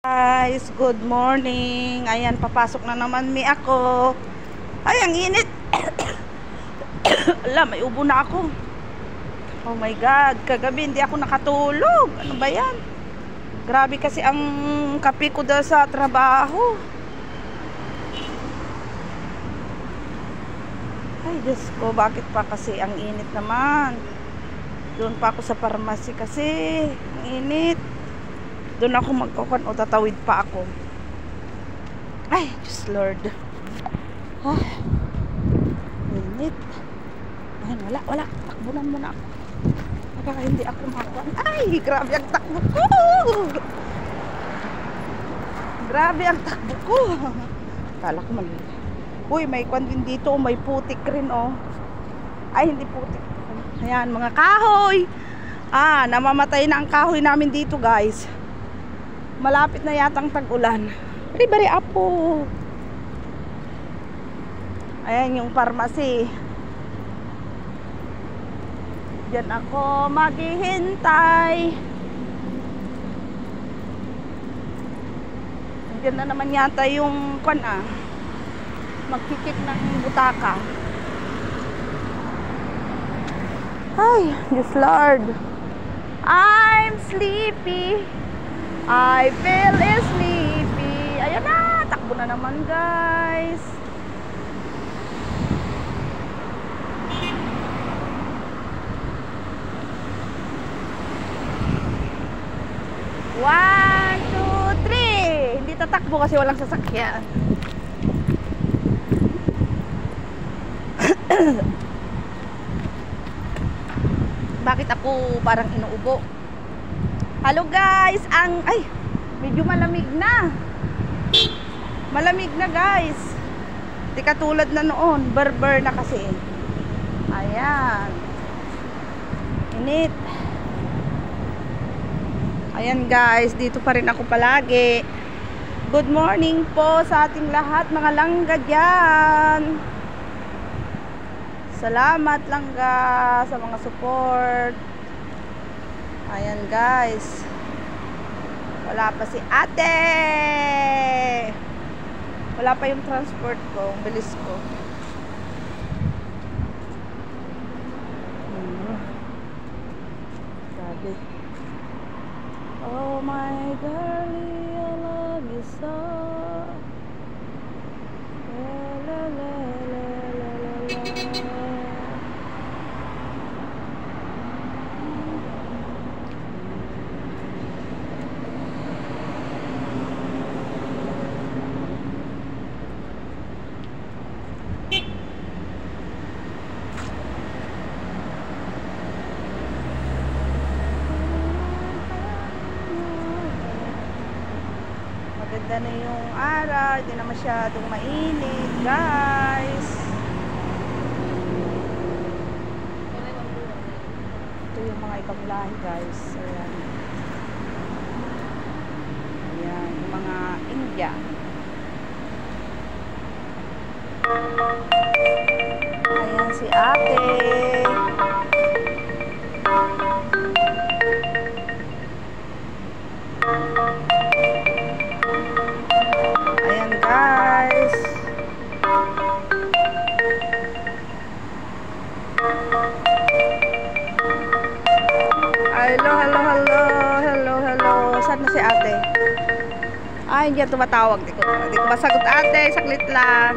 Guys, good morning. Ayan, papasok na naman ako. Ay, ang init. Ala, may ubo na ako. Oh my God, kagabi hindi ako nakatulog. Ano ba yan? Grabe kasi ang kape ko dahil sa trabaho. Ay, Diyos ko, bakit pa kasi ang init naman? Doon pa ako sa pharmacy kasi ang init. Doon ako magkukon o tatawid pa ako. Ay, Diyos Lord. Ay, init. Ay, wala. Takbunan muna ako. Baka hindi ako makuha. Ay, grabe ang takbo ko. Grabe ang takbo ko. Kala ko mali. Uy, may kwan din dito. May putik rin, oh. Ay, hindi putik. Ayan, mga kahoy. Namamatay na ang kahoy namin dito, guys. Malapit na yatang tag-ulan. Bari apo. Ayan yung pharmacy. Diyan ako maghihintay. Diyan na naman yata yung magkikik ng butaka. Ay, Diyos Lord. I'm sleepy. I feel sleepy. Ayan na, takbo na naman, guys. One, two, three. Hindi tatakbo kasi walang sasakyan. Bakit ako parang inuubo? Hello guys, medyo malamig na. Malamig na, guys. Di katulad na noon, berber na kasi. Ayan. Init. Ayan guys, dito pa rin ako palagi. Good morning po sa ating lahat, mga langga dyan. Salamat langga sa mga support. Ayan guys. Wala pa si ate. Wala pa yung transport ko. Bilis ko. Grabe. Oh my girlie, I love you so. La la la la la la la. Maganda na yung araw, hindi na masyadong mainit, guys. Ito yung mga ibang lahi, guys. Ayan. Ayan, yung mga India. Ayan si ate. Hello. Saan na si ate? Ay, hindi tumatawag. Di ko masagot ate. Saglit lang.